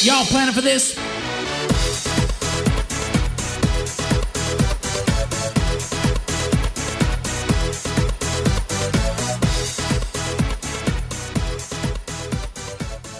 Y'all planning for this?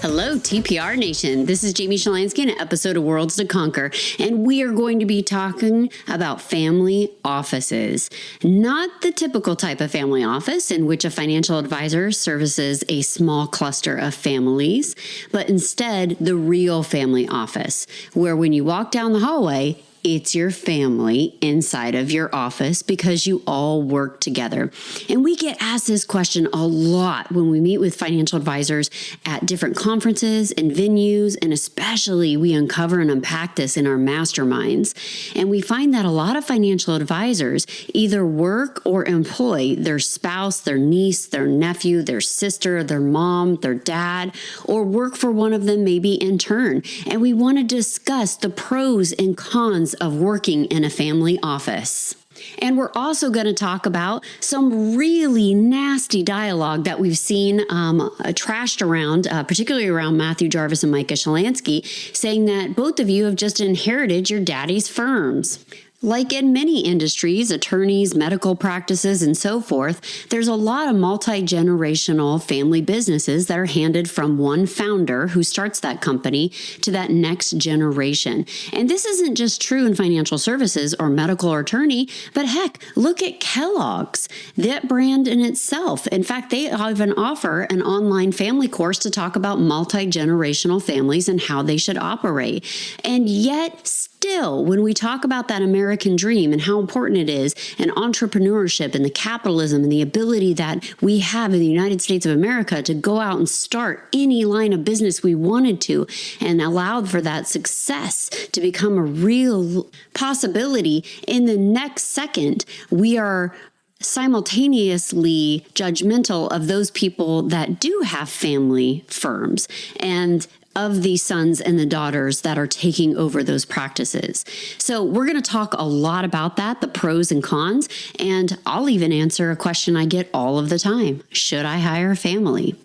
Hello, TPR Nation. This is Jamie Shalansky in an episode of Worlds to Conquer, and we are going to be talking about family offices. Not the typical type of family office in which a financial advisor services a small cluster of families, but instead the real family office, where when you walk down the hallway, it's your family inside of your office because you all work together. And we get asked this question a lot when we meet with financial advisors at different conferences and venues, and especially we uncover and unpack this in our masterminds. And we find that a lot of financial advisors either work or employ their spouse, their niece, their nephew, their sister, their mom, their dad, or work for one of them maybe in turn. And we want to discuss the pros and cons of working in a family office. And we're also going to talk about some really nasty dialogue that we've seen trashed around, particularly around Matthew Jarvis and Micah Shalansky, saying that both of you have just inherited your daddy's firms. Like in many industries, attorneys, medical practices, and so forth, there's a lot of multi-generational family businesses that are handed from one founder who starts that company to that next generation. And this isn't just true in financial services or medical or attorney, but heck, look at Kellogg's, that brand in itself. In fact, they even offer an online family course to talk about multi-generational families and how they should operate. And yet, still, when we talk about that American dream and how important it is, and entrepreneurship and the capitalism and the ability that we have in the United States of America to go out and start any line of business we wanted to and allowed for that success to become a real possibility, in the next second, we are simultaneously judgmental of those people that do have family firms and of the sons and the daughters that are taking over those practices. So we're going to talk a lot about that, the pros and cons, and I'll even answer a question I get all of the time. Should I hire a family?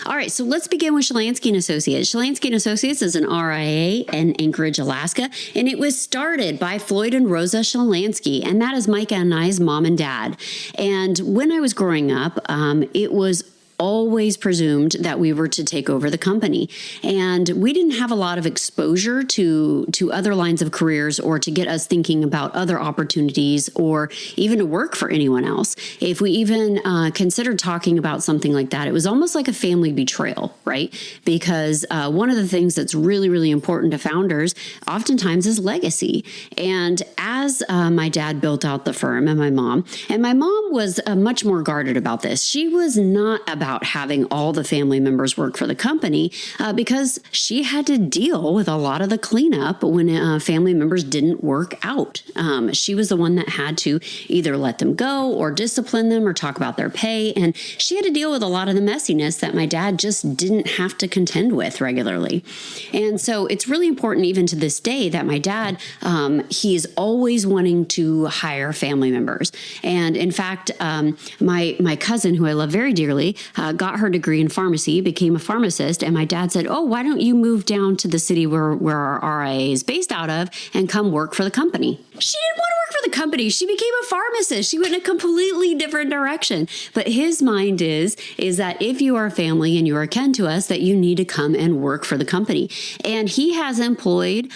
All right, so let's begin with Shalansky & Associates. Shalansky & Associates is an RIA in Anchorage, Alaska, and it was started by Floyd and Rosa Shalansky, and that is Micah and I's mom and dad. And when I was growing up, it was always presumed that we were to take over the company. And we didn't have a lot of exposure to other lines of careers or to get us thinking about other opportunities or even to work for anyone else. If we even considered talking about something like that, it was almost like a family betrayal, right? Because one of the things that's really, really important to founders oftentimes is legacy. And as my dad built out the firm and my mom was much more guarded about this. She was not about having all the family members work for the company because she had to deal with a lot of the cleanup when family members didn't work out. She was the one that had to either let them go or discipline them or talk about their pay. And she had to deal with a lot of the messiness that my dad just didn't have to contend with regularly. And so it's really important even to this day that my dad, he is always wanting to hire family members. And in fact, my cousin, who I love very dearly, got her degree in pharmacy, became a pharmacist, and my dad said, "Oh, why don't you move down to the city where our RIA is based out of and come work for the company?" She didn't want to work for the company. She became a pharmacist. She went in a completely different direction. But his mind is that if you are a family and you are akin to us, that you need to come and work for the company. And he has employed,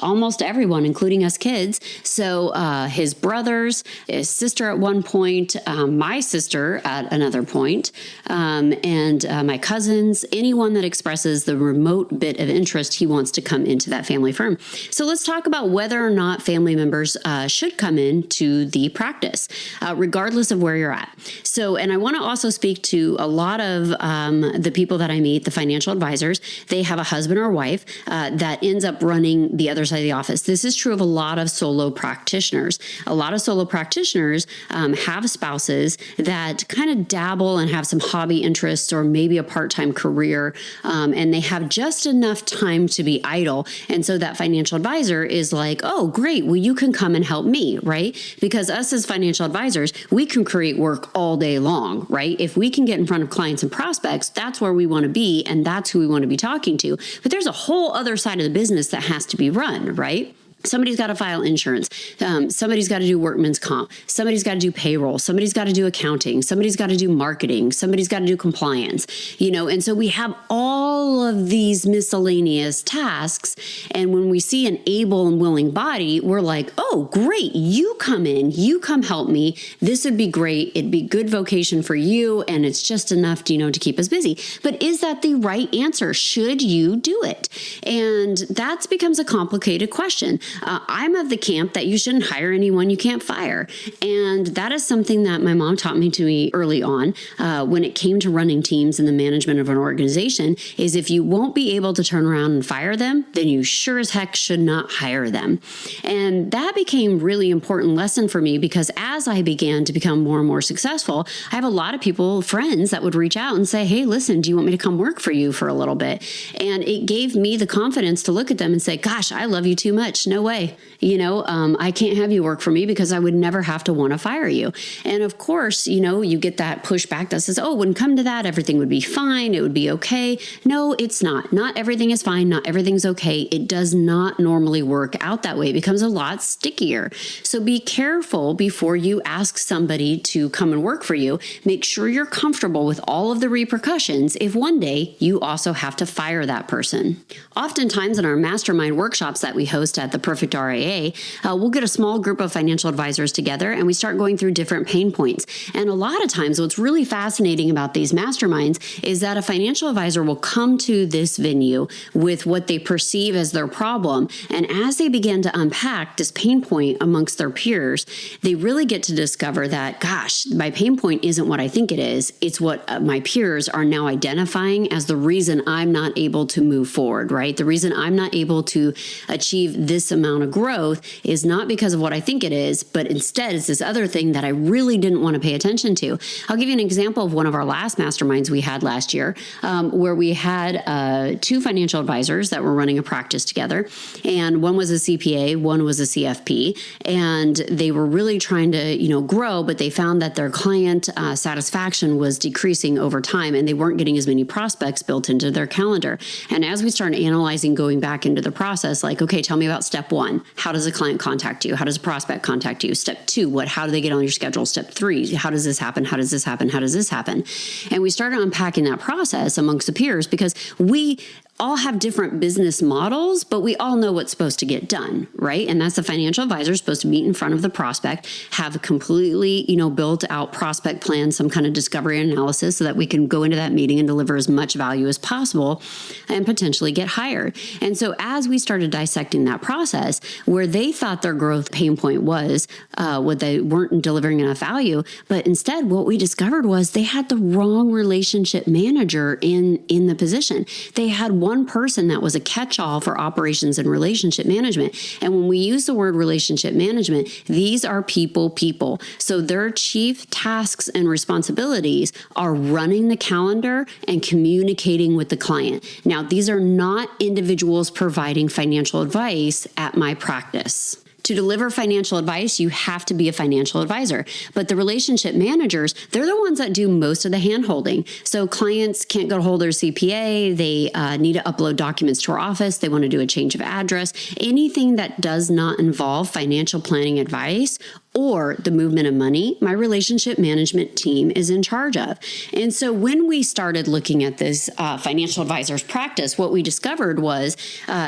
almost everyone, including us kids. So his brothers, his sister at one point, my sister at another point, and my cousins, anyone that expresses the remote bit of interest, he wants to come into that family firm. So let's talk about whether or not family members should come into the practice, regardless of where you're at. So, and I want to also speak to a lot of the people that I meet, the financial advisors. They have a husband or wife that ends up running the other side of the office. This is true of a lot of solo practitioners. A lot of solo practitioners have spouses that kind of dabble and have some hobby interests or maybe a part-time career, and they have just enough time to be idle. And so that financial advisor is like, "Oh, great. Well, you can come and help help me, right? Because us as financial advisors, we can create work all day long, right? If we can get in front of clients and prospects, that's where we want to be, and that's who we want to be talking to. But there's a whole other side of the business that has to be run, right? Somebody's got to file insurance. Somebody's got to do workman's comp. Somebody's got to do payroll. Somebody's got to do accounting. Somebody's got to do marketing. Somebody's got to do compliance, and so we have all of these miscellaneous tasks. And when we see an able and willing body, we're like, oh, great. You come in, you come help me. This would be great. It'd be good vocation for you. And it's just enough, to keep us busy. But is that the right answer? Should you do it? And that becomes a complicated question. I'm of the camp that you shouldn't hire anyone you can't fire. And that is something that my mom taught me early on when it came to running teams and the management of an organization is if you won't be able to turn around and fire them, then you sure as heck should not hire them. And that became really important lesson for me because as I began to become more and more successful, I have a lot of people, friends that would reach out and say, hey, listen, do you want me to come work for you for a little bit? And it gave me the confidence to look at them and say, gosh, I love you too much. No way. I can't have you work for me because I would never have to want to fire you. And of course, you get that pushback that says, oh, when it come to that, everything would be fine. It would be okay. No, it's not. Not everything is fine. Not everything's okay. It does not normally work out that way. It becomes a lot stickier. So be careful before you ask somebody to come and work for you. Make sure you're comfortable with all of the repercussions if one day you also have to fire that person. Oftentimes in our mastermind workshops that we host at the Perfect RIA, we'll get a small group of financial advisors together and we start going through different pain points. And a lot of times what's really fascinating about these masterminds is that a financial advisor will come to this venue with what they perceive as their problem. And as they begin to unpack this pain point amongst their peers, they really get to discover that, gosh, my pain point isn't what I think it is. It's what my peers are now identifying as the reason I'm not able to move forward, right? The reason I'm not able to achieve this amount of growth is not because of what I think it is, but instead it's this other thing that I really didn't want to pay attention to. I'll give you an example of one of our last masterminds we had last year, where we had two financial advisors that were running a practice together. And one was a CPA, one was a CFP, and they were really trying to, grow, but they found that their client satisfaction was decreasing over time and they weren't getting as many prospects built into their calendar. And as we started analyzing, going back into the process, like, okay, tell me about step one. How does a client contact you? How does a prospect contact you? Step two, how do they get on your schedule? Step three, how does this happen? How does this happen? How does this happen? And we started unpacking that process amongst the peers because we all have different business models, but we all know what's supposed to get done, right? And that's the financial advisor supposed to meet in front of the prospect, have a completely, built out prospect plan, some kind of discovery analysis so that we can go into that meeting and deliver as much value as possible and potentially get hired. And so as we started dissecting that process, where they thought their growth pain point was what they weren't delivering enough value, but instead what we discovered was they had the wrong relationship manager in the position. They had one person that was a catch-all for operations and relationship management. And when we use the word relationship management, these are people. So their chief tasks and responsibilities are running the calendar and communicating with the client. Now, these are not individuals providing financial advice at my practice. To deliver financial advice, you have to be a financial advisor. But the relationship managers, they're the ones that do most of the hand-holding. So clients can't get a hold of their CPA. They need to upload documents to our office. They want to do a change of address. Anything that does not involve financial planning advice or the movement of money, my relationship management team is in charge of. And so when we started looking at this financial advisor's practice, what we discovered was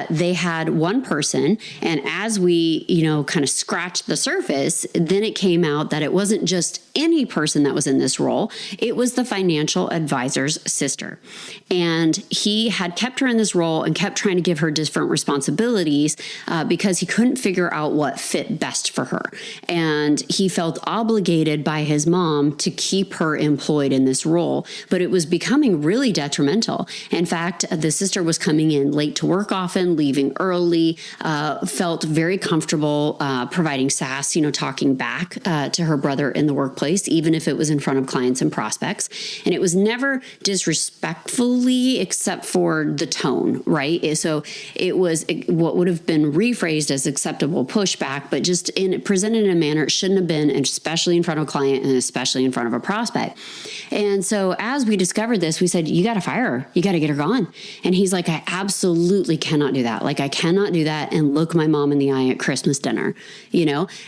they had one person, and as we, kind of scratched the surface, then it came out that it wasn't just any person that was in this role. It was the financial advisor's sister. And he had kept her in this role and kept trying to give her different responsibilities because he couldn't figure out what fit best for her. And and he felt obligated by his mom to keep her employed in this role, but it was becoming really detrimental. In fact, the sister was coming in late to work often, leaving early, felt very comfortable providing sass, talking back to her brother in the workplace, even if it was in front of clients and prospects. And it was never disrespectfully, except for the tone, right? So it was what would have been rephrased as acceptable pushback, but just presented in a manner it shouldn't have been, especially in front of a client and especially in front of a prospect. And so as we discovered this, we said, you got to fire her. You got to get her gone. And he's like, I absolutely cannot do that. Like, I cannot do that and look my mom in the eye at Christmas dinner,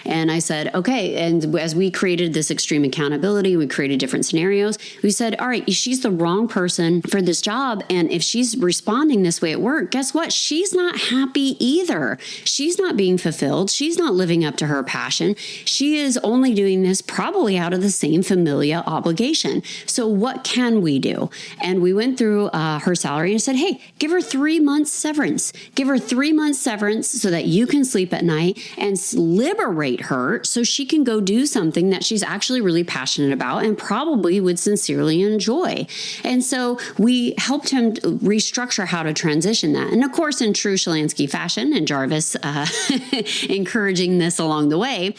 And I said, okay. And as we created this extreme accountability, we created different scenarios. We said, all right, she's the wrong person for this job. And if she's responding this way at work, guess what? She's not happy either. She's not being fulfilled. She's not living up to her passion. She is only doing this probably out of the same familial obligation. So what can we do? And we went through her salary and said, hey, give her 3 months severance. Give her 3 months severance so that you can sleep at night and liberate her so she can go do something that she's actually really passionate about and probably would sincerely enjoy. And so we helped him restructure how to transition that. And of course, in true Shalansky fashion, and Jarvis encouraging this along the way,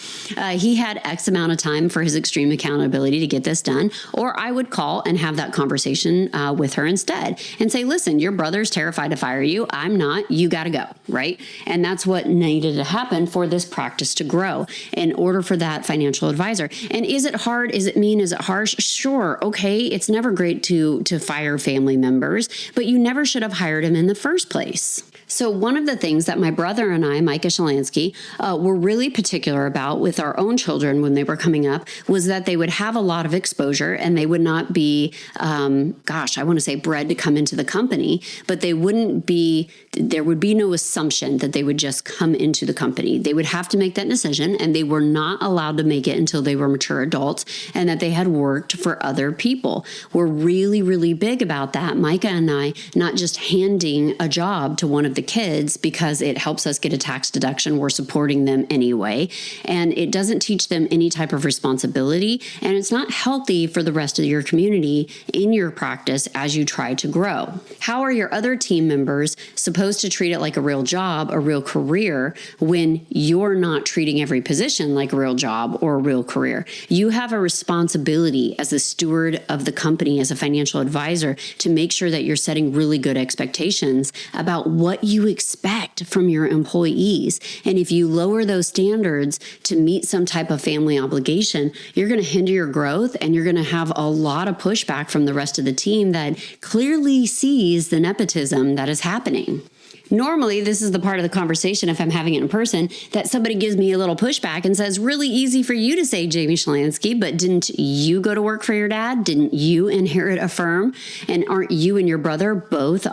he had X amount of time for his extreme accountability to get this done. Or I would call and have that conversation with her instead and say, listen, your brother's terrified to fire you. I'm not. You got to go, right? And that's what needed to happen for this practice to grow in order for that financial advisor. And is it hard? Is it mean? Is it harsh? Sure. Okay. It's never great to fire family members, but you never should have hired him in the first place. So one of the things that my brother and I, Micah Shalansky, were really particular about with our own children when they were coming up was that they would have a lot of exposure and they would not be, I want to say bred to come into the company, but there would be no assumption that they would just come into the company. They would have to make that decision, and they were not allowed to make it until they were mature adults and that they had worked for other people. We're really, really big about that. Micah and I, not just handing a job to one of the kids because it helps us get a tax deduction. We're supporting them anyway. And it doesn't teach them any type of responsibility. And it's not healthy for the rest of your community in your practice as you try to grow. How are your other team members supposed to treat it like a real job, a real career, when you're not treating every position like a real job or a real career? You have a responsibility as a steward of the company, as a financial advisor, to make sure that you're setting really good expectations about what you expect from your employees. And if you lower those standards to meet some type of family obligation, you're going to hinder your growth and you're going to have a lot of pushback from the rest of the team that clearly sees the nepotism that is happening. Normally, this is the part of the conversation, if I'm having it in person, that somebody gives me a little pushback and says, really easy for you to say, Jamie Shalansky, but didn't you go to work for your dad? Didn't you inherit a firm? And aren't you and your brother both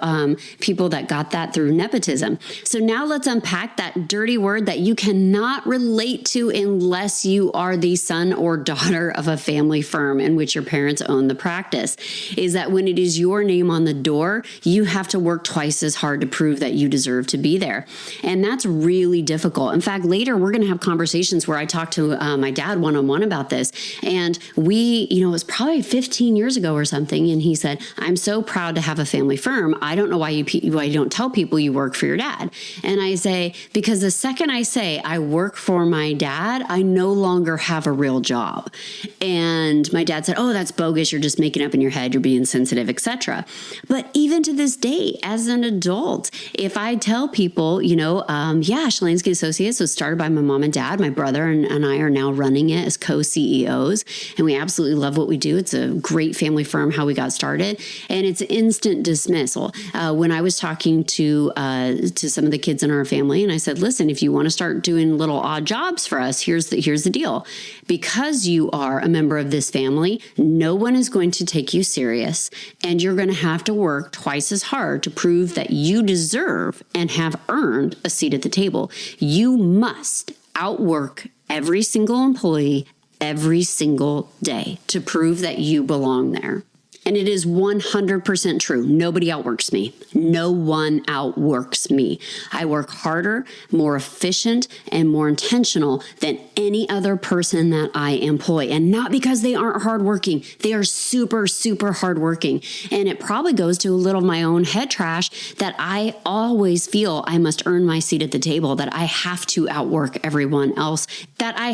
people that got that through nepotism? So now let's unpack that dirty word that you cannot relate to unless you are the son or daughter of a family firm in which your parents own the practice, is that when it is your name on the door, you have to work twice as hard to prove that you deserve to be there. And that's really difficult. In fact, later we're going to have conversations where I talk to my dad one-on-one about this. And it was probably 15 years ago or something. And he said, I'm so proud to have a family firm. I don't know why you don't tell people you work for your dad. And I say, because the second I say I work for my dad, I no longer have a real job. And my dad said, oh, that's bogus. You're just making up in your head. You're being sensitive, etc. But even to this day, as an adult, if I tell people, Shalansky Associates was started by my mom and dad. My brother and I are now running it as co-CEOs, and we absolutely love what we do. It's a great family firm, how we got started, and it's instant dismissal. When I was talking to some of the kids in our family, and I said, listen, if you want to start doing little odd jobs for us, here's the deal. Because you are a member of this family, no one is going to take you serious, and you're going to have to work twice as hard to prove that you deserve and have earned a seat at the table. You must outwork every single employee every single day to prove that you belong there. And it is 100% true. Nobody outworks me. No one outworks me. I work harder, more efficient, and more intentional than any other person that I employ. And not because they aren't hardworking. They are super, super hardworking. And it probably goes to a little of my own head trash that I always feel I must earn my seat at the table, that I have to outwork everyone else, I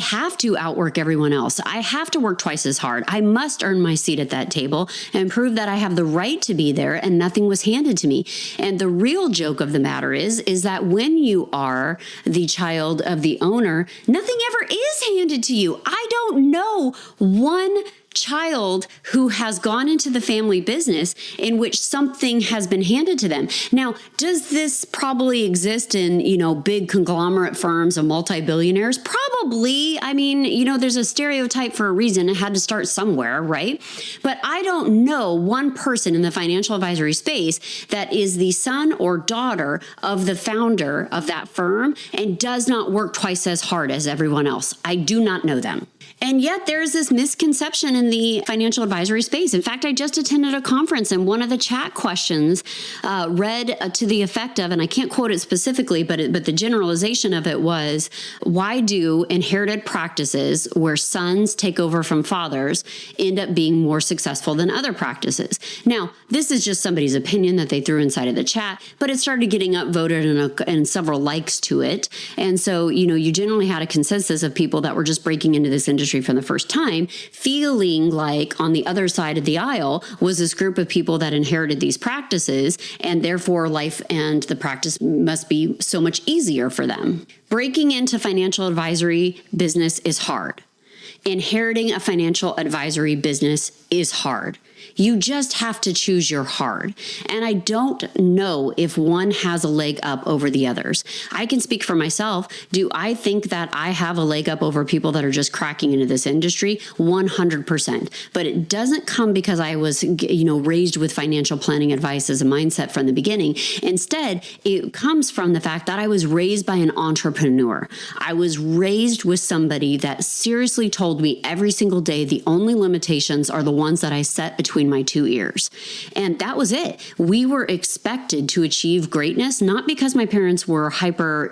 have to work twice as hard. I must earn my seat at that table and prove that I have the right to be there and nothing was handed to me. And the real joke of the matter is that when you are the child of the owner, nothing ever is handed to you. I don't know one child who has gone into the family business in which something has been handed to them. Now, does this probably exist in, big conglomerate firms of multi-billionaires? Probably. I mean, there's a stereotype for a reason. It had to start somewhere, right? But I don't know one person in the financial advisory space that is the son or daughter of the founder of that firm and does not work twice as hard as everyone else. I do not know them. And yet there's this misconception in the financial advisory space. In fact, I just attended a conference and one of the chat questions read to the effect of, and I can't quote it specifically, but the generalization of it was, why do inherited practices where sons take over from fathers end up being more successful than other practices? Now, this is just somebody's opinion that they threw inside of the chat, but it started getting upvoted and several likes to it. And so, you generally had a consensus of people that were just breaking into this industry for the first time, feeling like on the other side of the aisle was this group of people that inherited these practices, and therefore life and the practice must be so much easier for them. Breaking into financial advisory business is hard. Inheriting a financial advisory business is hard. You just have to choose your hard. And I don't know if one has a leg up over the others. I can speak for myself. Do I think that I have a leg up over people that are just cracking into this industry? 100%. But it doesn't come because I was, raised with financial planning advice as a mindset from the beginning. Instead, it comes from the fact that I was raised by an entrepreneur. I was raised with somebody that seriously told me every single day the only limitations are the ones that I set between my two ears. And that was it. We were expected to achieve greatness, not because my parents were hyper,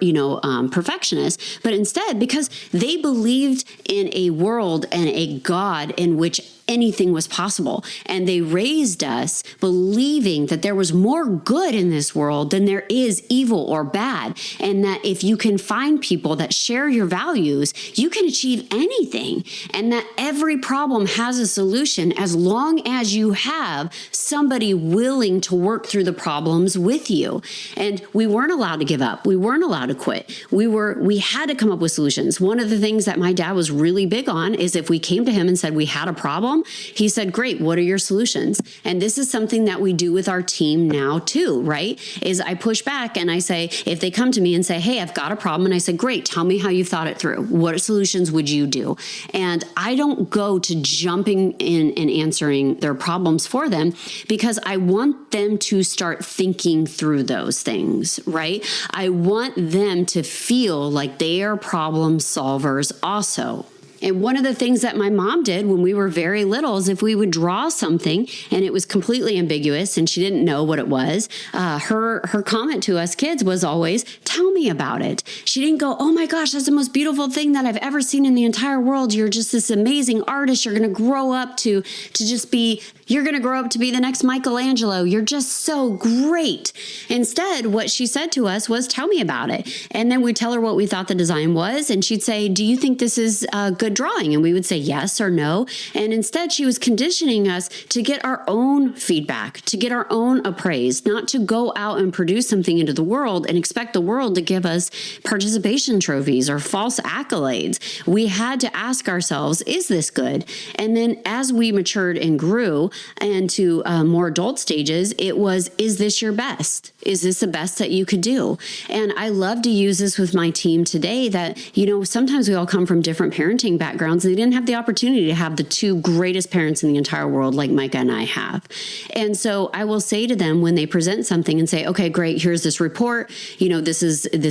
perfectionists, but instead because they believed in a world and a God in which anything was possible. And they raised us believing that there was more good in this world than there is evil or bad. And that if you can find people that share your values, you can achieve anything. And that every problem has a solution as long as you have somebody willing to work through the problems with you. And we weren't allowed to give up. We weren't allowed to quit. We had to come up with solutions. One of the things that my dad was really big on is if we came to him and said we had a problem, he said, great, what are your solutions? And this is something that we do with our team now too, right? Is I push back and I say, if they come to me and say, hey, I've got a problem. And I said, great, tell me how you thought it through. What solutions would you do? And I don't go to jumping in and answering their problems for them because I want them to start thinking through those things, right? I want them to feel like they are problem solvers also. And one of the things that my mom did when we were very little is if we would draw something and it was completely ambiguous and she didn't know what it was, her comment to us kids was always, tell me about it. She didn't go, oh my gosh, that's the most beautiful thing that I've ever seen in the entire world. You're just this amazing artist. You're going to grow up to just be, you're going to grow up to be the next Michelangelo. You're just so great. Instead, what she said to us was, tell me about it. And then we'd tell her what we thought the design was. And she'd say, do you think this is a good drawing? And we would say yes or no. And instead, she was conditioning us to get our own feedback, to get our own appraise, not to go out and produce something into the world and expect the world to give us participation trophies or false accolades. We had to ask ourselves, is this good? And then as we matured and grew into more adult stages, it was, is this your best? Is this the best that you could do? And I love to use this with my team today that, sometimes we all come from different parenting working backgrounds. They didn't have the opportunity to have the two greatest parents in the entire world like Micah and I have. And so I will say to them when they present something and say, okay, great, here's this report, this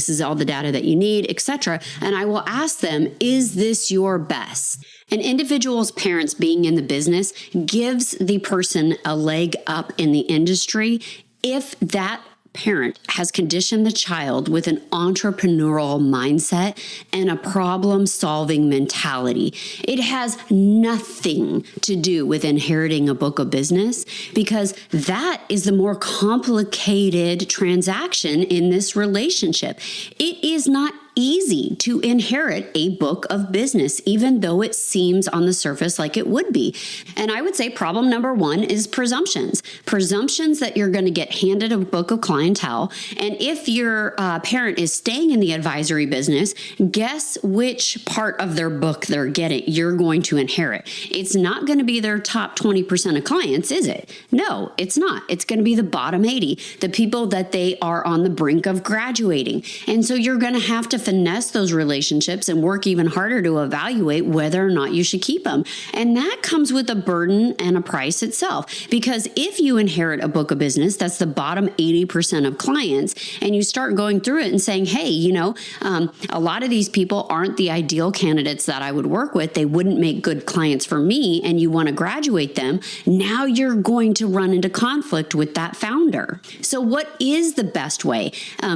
is all the data that you need, etc. And I will ask them, is this your best? An individual's parents being in the business gives the person a leg up in the industry if that parent has conditioned the child with an entrepreneurial mindset and a problem-solving mentality. It has nothing to do with inheriting a book of business, because that is the more complicated transaction in this relationship. It is not easy to inherit a book of business, even though it seems on the surface like it would be. And I would say problem number one is presumptions. Presumptions that you're going to get handed a book of clientele. And if your parent is staying in the advisory business, guess which part of their book you're going to inherit. It's not going to be their top 20% of clients, is it? No, it's not. It's going to be the bottom 80, the people that they are on the brink of graduating. And so you're going to have to finesse those relationships and work even harder to evaluate whether or not you should keep them. And that comes with a burden and a price itself. Because if you inherit a book of business, that's the bottom 80% of clients, and you start going through it and saying, hey, a lot of these people aren't the ideal candidates that I would work with. They wouldn't make good clients for me, and you want to graduate them. Now you're going to run into conflict with that founder. So what is the best way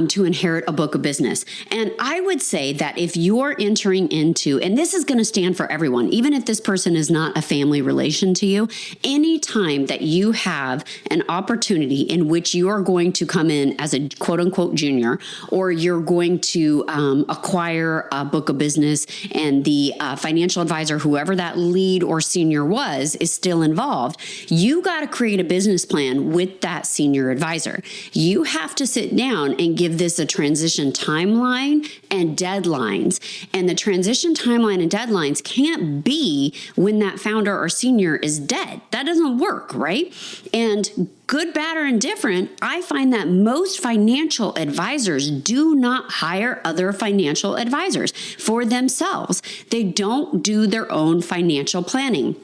to inherit a book of business? And I would say that if you're entering into, and this is going to stand for everyone, even if this person is not a family relation to you, anytime that you have an opportunity in which you are going to come in as a quote unquote junior, or you're going to acquire a book of business and the financial advisor, whoever that lead or senior was, is still involved, you got to create a business plan with that senior advisor. You have to sit down and give this a transition timeline and deadlines. And the transition timeline and deadlines can't be when that founder or senior is dead. That doesn't work, right? And good, bad, or indifferent, I find that most financial advisors do not hire other financial advisors for themselves. They don't do their own financial planning.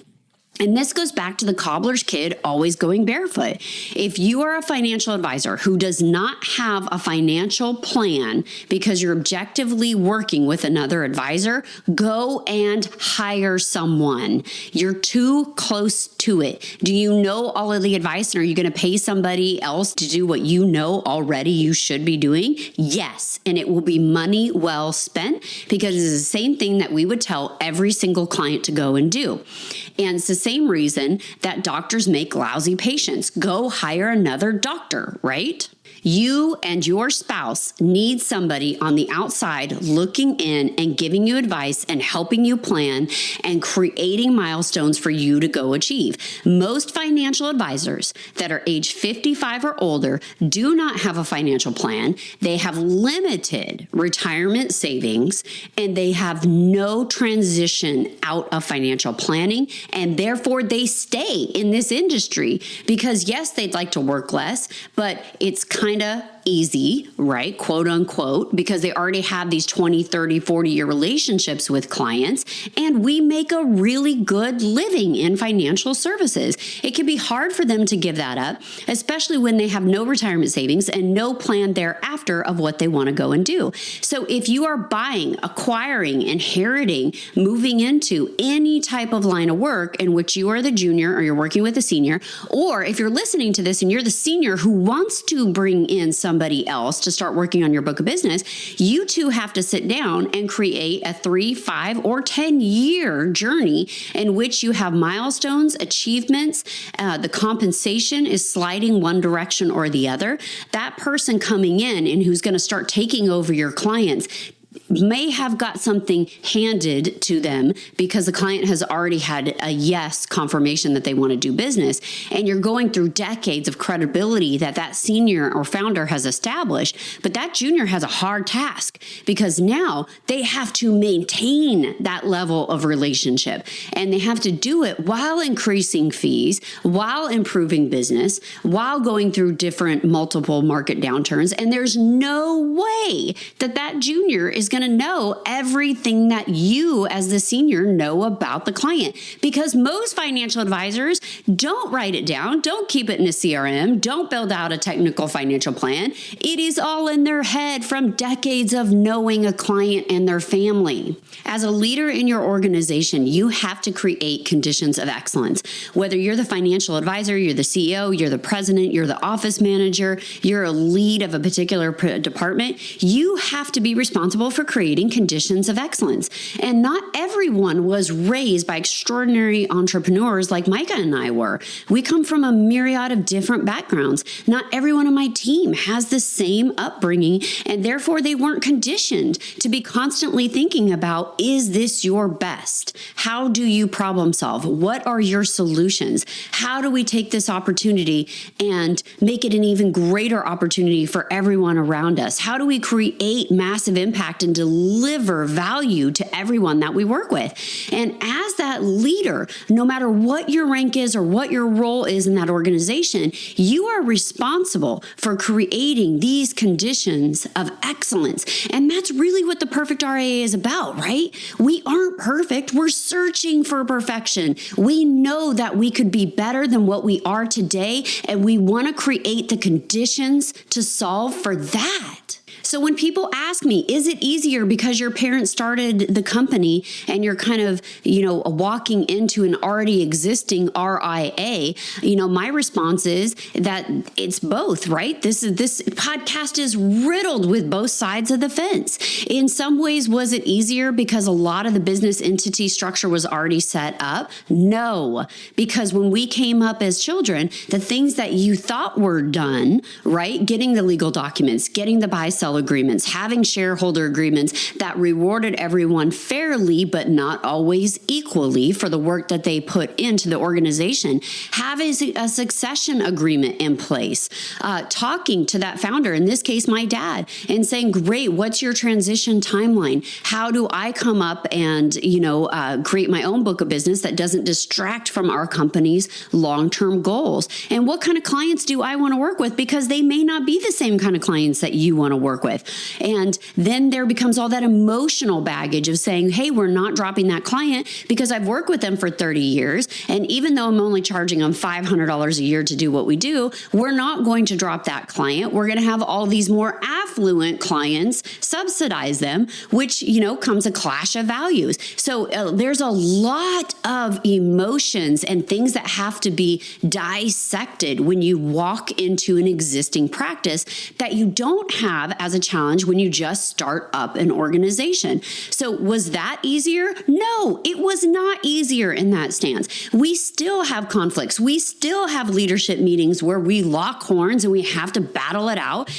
And this goes back to the cobbler's kid always going barefoot. If you are a financial advisor who does not have a financial plan because you're objectively working with another advisor, go and hire someone. You're too close to it. Do you know all of the advice, and are you going to pay somebody else to do what you know already you should be doing? Yes. And it will be money well spent, because it's the same thing that we would tell every single client to go and do. And it's the same reason that doctors make lousy patients. Go hire another doctor, right? You and your spouse need somebody on the outside looking in and giving you advice and helping you plan and creating milestones for you to go achieve. Most financial advisors that are age 55 or older do not have a financial plan. They have limited retirement savings, and they have no transition out of financial planning, and therefore they stay in this industry because, yes, they'd like to work less, but it's kind of easy, right? Quote unquote, because they already have these 20, 30, 40-year relationships with clients. And we make a really good living in financial services. It can be hard for them to give that up, especially when they have no retirement savings and no plan thereafter of what they want to go and do. So if you are buying, acquiring, inheriting, moving into any type of line of work in which you are the junior or you're working with a senior, or if you're listening to this and you're the senior who wants to bring in somebody else to start working on your book of business, you two have to sit down and create a 3, 5, or 10-year journey in which you have milestones, achievements. The compensation is sliding one direction or the other. That person coming in and who's going to start taking over your clients may have got something handed to them because the client has already had a yes confirmation that they want to do business. And you're going through decades of credibility that senior or founder has established. But that junior has a hard task because now they have to maintain that level of relationship. And they have to do it while increasing fees, while improving business, while going through different multiple market downturns. And there's no way that junior is going going to know everything that you as the senior know about the client, because most financial advisors don't write it down, don't keep it in a CRM, don't build out a technical financial plan. It is all in their head from decades of knowing a client and their family. As a leader in your organization, you have to create conditions of excellence. Whether you're the financial advisor, you're the CEO, you're the president, you're the office manager, you're a lead of a particular department, you have to be responsible for creating conditions of excellence. And not everyone was raised by extraordinary entrepreneurs like Micah and I were. We come from a myriad of different backgrounds. Not everyone on my team has the same upbringing, and therefore they weren't conditioned to be constantly thinking about, is this your best? How do you problem solve? What are your solutions? How do we take this opportunity and make it an even greater opportunity for everyone around us? How do we create massive impact and deliver value to everyone that we work with? And as that leader, no matter what your rank is or what your role is in that organization, you are responsible for creating these conditions of excellence. And that's really what the Perfect RIA is about, right? We aren't perfect. We're searching for perfection. We know that we could be better than what we are today, and we want to create the conditions to solve for that. So when people ask me, is it easier because your parents started the company and you're kind of, walking into an already existing RIA, my response is that it's both, right? This podcast is riddled with both sides of the fence. In some ways, was it easier because a lot of the business entity structure was already set up? No, because when we came up as children, the things that you thought were done, right? Getting the legal documents, getting the buy-sell agreements, having shareholder agreements that rewarded everyone fairly, but not always equally for the work that they put into the organization, having a succession agreement in place, talking to that founder, in this case, my dad, and saying, great, what's your transition timeline? How do I come up and, create my own book of business that doesn't distract from our company's long-term goals? And what kind of clients do I want to work with? Because they may not be the same kind of clients that you want to work with. And then there becomes all that emotional baggage of saying, hey, we're not dropping that client because I've worked with them for 30 years. And even though I'm only charging them $500 a year to do what we do, we're not going to drop that client. We're going to have all these more affluent clients, subsidize them, which, comes a clash of values. So there's a lot of emotions and things that have to be dissected when you walk into an existing practice that you don't have as a challenge when you just start up an organization. So was that easier? No, it was not easier in that stance. We still have conflicts. We still have leadership meetings where we lock horns and we have to battle it out.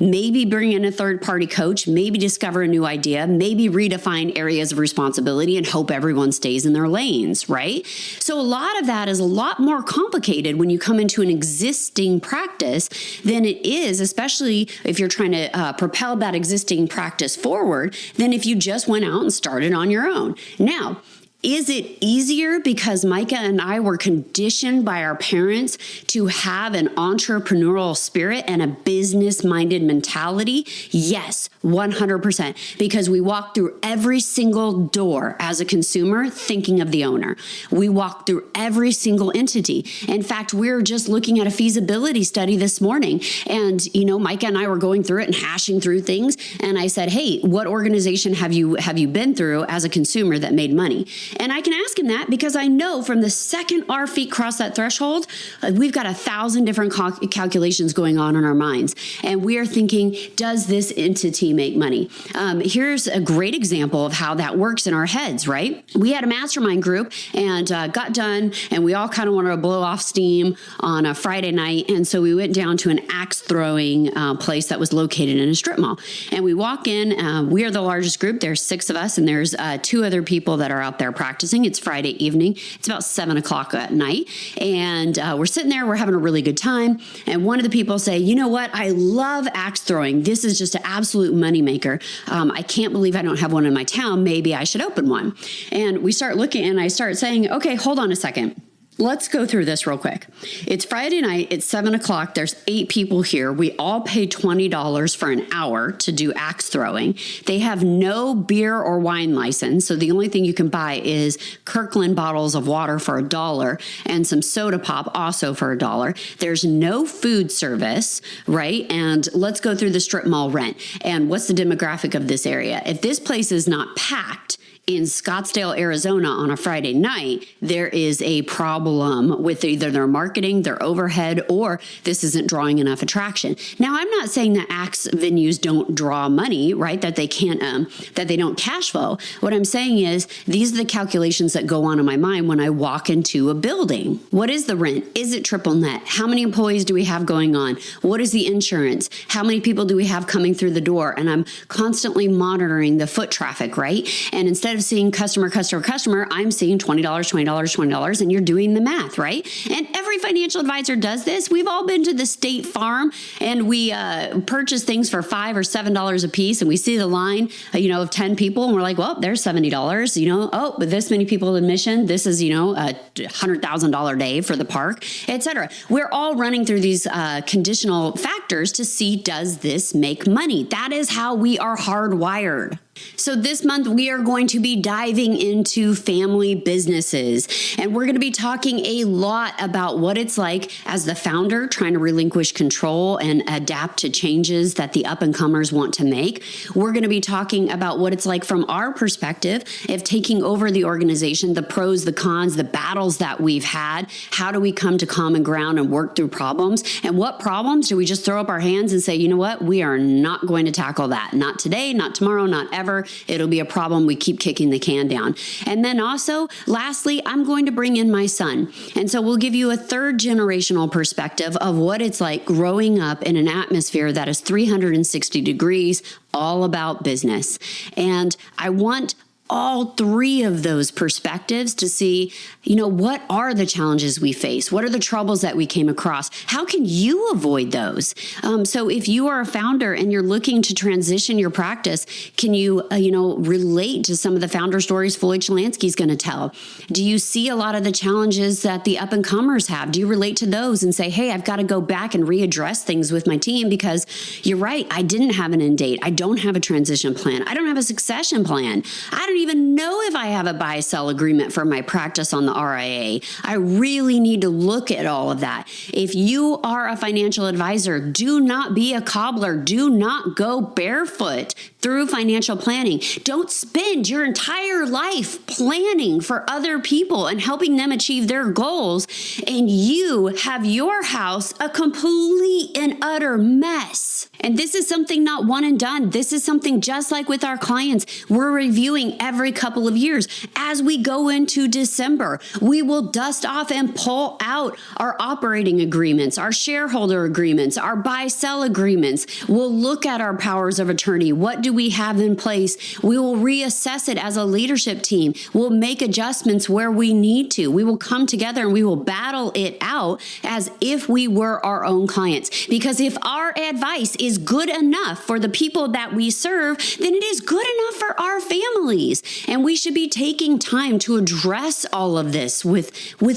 Maybe bring in a third-party coach, maybe discover a new idea, maybe redefine areas of responsibility and hope everyone stays in their lanes, right? So a lot of that is a lot more complicated when you come into an existing practice than it is, especially if you're trying to propel that existing practice forward, than if you just went out and started on your own. Now, is it easier because Micah and I were conditioned by our parents to have an entrepreneurial spirit and a business-minded mentality? Yes, 100%. Because we walk through every single door as a consumer thinking of the owner. We walk through every single entity. In fact, we were just looking at a feasibility study this morning. And, Micah and I were going through it and hashing through things. And I said, hey, what organization have you been through as a consumer that made money? And I can ask him that because I know from the second our feet cross that threshold, we've got 1,000 different calculations going on in our minds. And we are thinking, does this entity make money? Here's a great example of how that works in our heads, right? We had a mastermind group and got done, and we all kind of wanted to blow off steam on a Friday night. And so we went down to an axe throwing place that was located in a strip mall. And we walk in, we are the largest group. There's 6 of us, and there's 2 other people that are out there practicing. It's Friday evening. It's about 7:00 at night. And we're sitting there, we're having a really good time. And one of the people say, you know what? I love axe throwing. This is just an absolute moneymaker. I can't believe I don't have one in my town. Maybe I should open one. And we start looking and I start saying, okay, hold on a second. Let's go through this real quick. It's Friday night. It's 7 o'clock. There's 8 people here. We all pay $20 for an hour to do axe throwing. They have no beer or wine license. So the only thing you can buy is Kirkland bottles of water for $1 and some soda pop also for $1. There's no food service, right? And let's go through the strip mall rent. And what's the demographic of this area? If this place is not packed in Scottsdale, Arizona on a Friday night, there is a problem with either their marketing, their overhead, or this isn't drawing enough attraction. Now, I'm not saying that axe venues don't draw money, right? That they can't, that they don't cash flow. What I'm saying is these are the calculations that go on in my mind when I walk into a building. What is the rent? Is it triple net? How many employees do we have going on? What is the insurance? How many people do we have coming through the door? And I'm constantly monitoring the foot traffic, right? And instead of seeing customer, I'm seeing $20, and you're doing the math, right? And every financial advisor does this. We've all been to the State Farm and we purchase things for $5 or $7 a piece, and we see the line, of 10 people, and we're like, well, there's $70, oh, but this many people admission, this is, a $100,000 day for the park, etc. We're all running through these conditional factors to see, does this make money? That is how we are hardwired. So this month we are going to be diving into family businesses, and we're going to be talking a lot about what it's like as the founder trying to relinquish control and adapt to changes that the up-and-comers want to make. We're going to be talking about what it's like from our perspective of taking over the organization, the pros, the cons, the battles that we've had. How do we come to common ground and work through problems? And what problems do we just throw up our hands and say, you know what, we are not going to tackle that. Not today, not tomorrow, not ever. It'll be a problem. We keep kicking the can down. And then also, lastly, I'm going to bring in my son. And so we'll give you a third generational perspective of what it's like growing up in an atmosphere that is 360 degrees, all about business. And I want all three of those perspectives to see, what are the challenges we face? What are the troubles that we came across? How can you avoid those? So if you are a founder and you're looking to transition your practice, can you, relate to some of the founder stories Floyd Shalansky is going to tell? Do you see a lot of the challenges that the up-and-comers have? Do you relate to those and say, hey, I've got to go back and readdress things with my team because you're right, I didn't have an end date. I don't have a transition plan. I don't have a succession plan. I don't even know if I have a buy-sell agreement for my practice on the RIA. I really need to look at all of that. If you are a financial advisor, do not be a cobbler. Do not go barefoot through financial planning. Don't spend your entire life planning for other people and helping them achieve their goals, and you have your house a complete and utter mess. And this is something not one and done. This is something just like with our clients. We're reviewing every couple of years. As we go into December, we will dust off and pull out our operating agreements, our shareholder agreements, our buy-sell agreements. We'll look at our powers of attorney. What do we have in place? We will reassess it as a leadership team. We'll make adjustments where we need to. We will come together and we will battle it out as if we were our own clients. Because if our advice is good enough for the people that we serve, then it is good enough for our families. And we should be taking time to address all of this with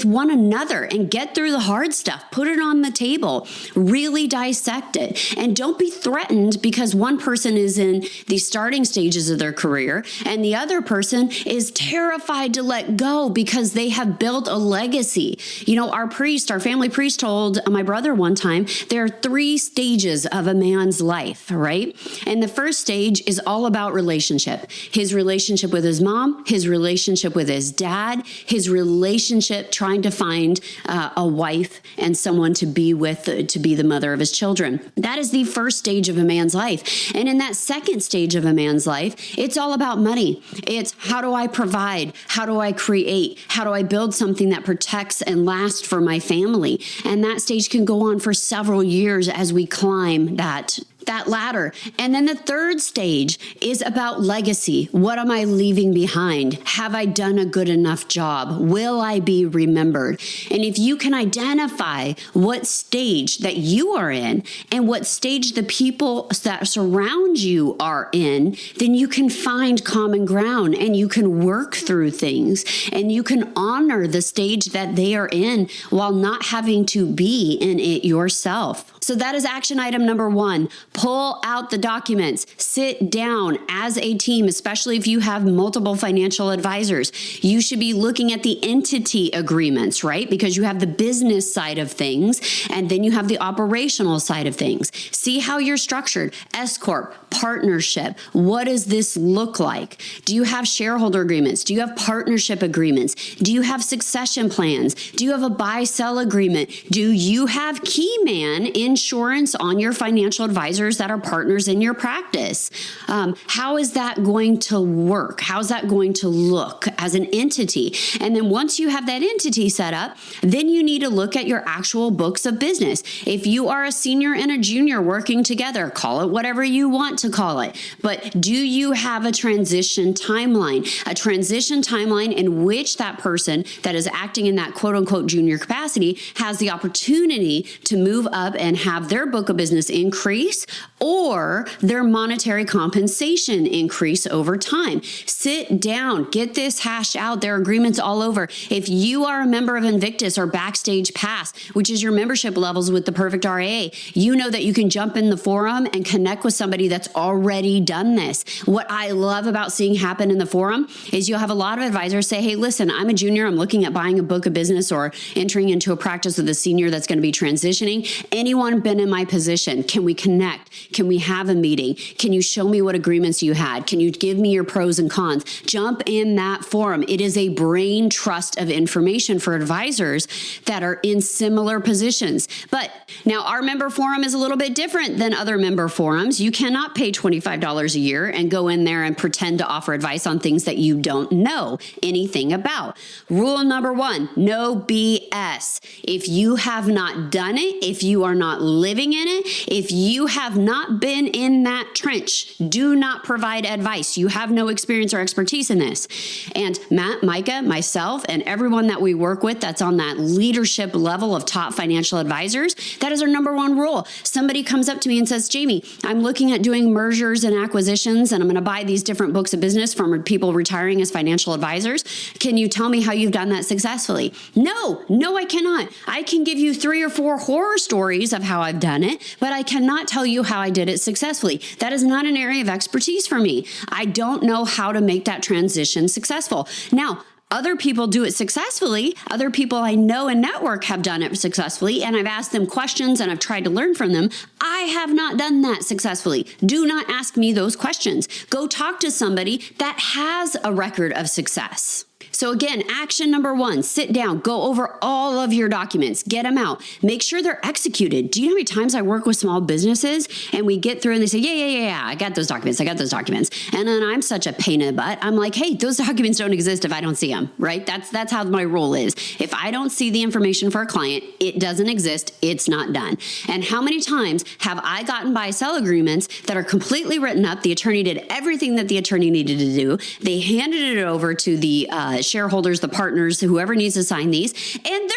one another and get through the hard stuff. Put it on the table. Really dissect it. And don't be threatened because one person is in the starting stages of their career and the other person is terrified to let go because they have built a legacy. Our family priest told my brother one time, there are 3 stages of a man's life, right? And the first stage is all about relationship. His relationship with his mom, his relationship with his dad, his relationship trying to find a wife and someone to be with, to be the mother of his children. That is the first stage of a man's life. And in that second stage of a man's life, it's all about money. It's how do I provide? How do I create? How do I build something that protects and lasts for my family? And that stage can go on for several years as we climb that that ladder. And then the third stage is about legacy. What am I leaving behind? Have I done a good enough job? Will I be remembered? And if you can identify what stage that you are in and what stage the people that surround you are in, then you can find common ground and you can work through things and you can honor the stage that they are in while not having to be in it yourself. So that is action item number 1. Pull out the documents. Sit down as a team, especially if you have multiple financial advisors. You should be looking at the entity agreements, right? Because you have the business side of things, and then you have the operational side of things. See how you're structured. S Corp, partnership. What does this look like? Do you have shareholder agreements? Do you have partnership agreements? Do you have succession plans? Do you have a buy-sell agreement? Do you have key man insurance on your financial advisors that are partners in your practice? How is that going to work? How's that going to look as an entity? And then once you have that entity set up, then you need to look at your actual books of business. If you are a senior and a junior working together, call it whatever you want to call it. But do you have a transition timeline? A transition timeline in which that person that is acting in that quote unquote junior capacity has the opportunity to move up and have their book of business increase or their monetary compensation increase over time. Sit down, get this hashed out. There are agreements all over. If you are a member of Invictus or Backstage Pass, which is your membership levels with the Perfect RIA, you know that you can jump in the forum and connect with somebody that's already done this. What I love about seeing happen in the forum is you'll have a lot of advisors say, hey, listen, I'm a junior. I'm looking at buying a book of business or entering into a practice with a senior that's going to be transitioning. Anyone been in my position? Can we connect? Can we have a meeting? Can you show me what agreements you had? Can you give me your pros and cons? Jump in that forum. It is a brain trust of information for advisors that are in similar positions. But now our member forum is a little bit different than other member forums. You cannot pay $25 a year and go in there and pretend to offer advice on things that you don't know anything about. Rule number 1, no BS. If you have not done it, if you are not living in it, if you have not been in that trench, do not provide advice. You have no experience or expertise in this. And Matt, Micah, myself, and everyone that we work with that's on that leadership level of top financial advisors, that is our number 1 rule. Somebody comes up to me and says, Jamie, I'm looking at doing mergers and acquisitions, and I'm going to buy these different books of business from people retiring as financial advisors. Can you tell me how you've done that successfully? No, I cannot. I can give you 3 or 4 horror stories of how I've done it, but I cannot tell you how I did it successfully. That is not an area of expertise for me. I don't know how to make that transition successful. Now, other people do it successfully. Other people I know and network have done it successfully, and I've asked them questions and I've tried to learn from them. I have not done that successfully. Do not ask me those questions. Go talk to somebody that has a record of success. So again, action number 1, sit down, go over all of your documents, get them out, make sure they're executed. Do you know how many times I work with small businesses and we get through and they say, yeah, I got those documents. And then I'm such a pain in the butt. I'm like, hey, those documents don't exist if I don't see them, right? That's how my rule is. If I don't see the information for a client, it doesn't exist. It's not done. And how many times have I gotten buy-sell agreements that are completely written up? The attorney did everything that the attorney needed to do. They handed it over to the shareholders, the partners, whoever needs to sign these, and they're not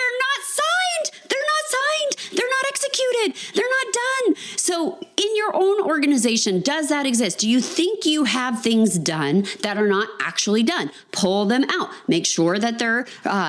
signed. They're not executed. They're not done. So in your own organization, does that exist? Do you think you have things done that are not actually done? Pull them out. Make sure that they're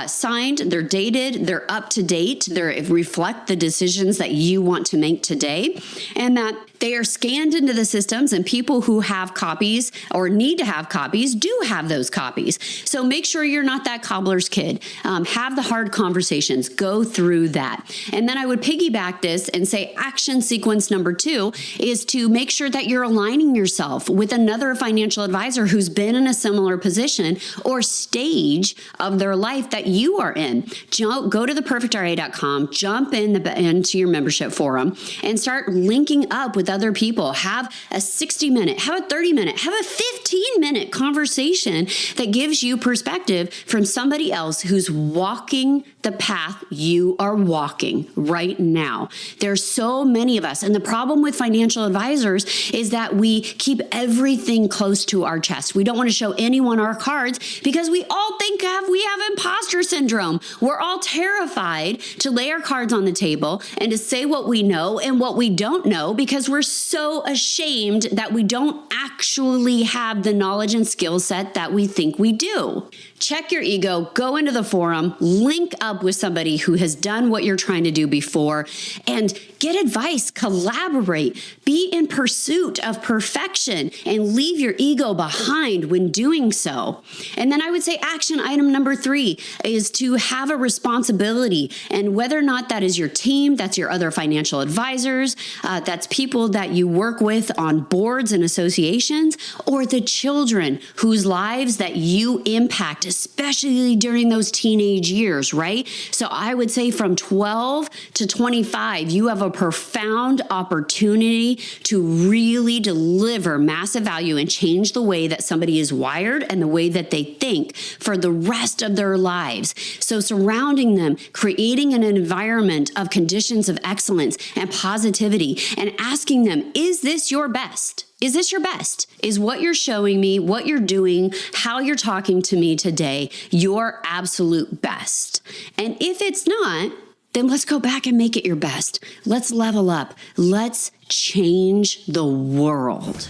signed, they're dated, they're up to date, they reflect the decisions that you want to make today, and that they are scanned into the systems, and people who have copies or need to have copies do have those copies. So make sure you're not that cobbler's kid. Have the hard conversations. Go through that. And then I would piggyback this and say action sequence number 2 is to make sure that you're aligning yourself with another financial advisor who's been in a similar position or stage of their life that you are in. Go to theperfectria.com, jump into your membership forum, and start linking up with other people. Have a 60-minute, have a 30-minute, have a 15-minute conversation that gives you perspective from somebody else who's walking the path you are walking right now. There's so many of us. And the problem with financial financial advisors is that we keep everything close to our chest. We don't want to show anyone our cards because we all think we have imposter syndrome. We're all terrified to lay our cards on the table and to say what we know and what we don't know because we're so ashamed that we don't actually have the knowledge and skill set that we think we do. Check your ego, go into the forum, link up with somebody who has done what you're trying to do before, and get advice, collaborate, be in pursuit of perfection, and leave your ego behind when doing so. And then I would say action item number 3 is to have a responsibility. And whether or not that is your team, that's your other financial advisors, that's people that you work with on boards and associations, or the children whose lives that you impact, especially during those teenage years, right? So I would say from 12 to 25, you have a profound opportunity to really deliver massive value and change the way that somebody is wired and the way that they think for the rest of their lives. So surrounding them, creating an environment of conditions of excellence and positivity, and asking them, is this your best? Is this your best? Is what you're showing me, what you're doing, how you're talking to me today, your absolute best? And if it's not, then let's go back and make it your best. Let's level up. Let's change the world.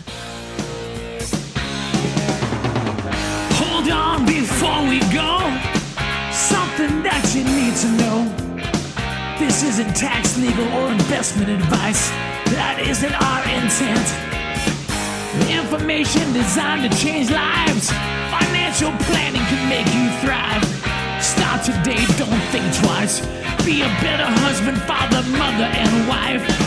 Hold on before we go. Something that you need to know. This isn't tax, legal, or investment advice. That isn't our intent. Information designed to change lives. Financial planning can make you thrive. Start today, don't think twice. Be a better husband, father, mother, and wife.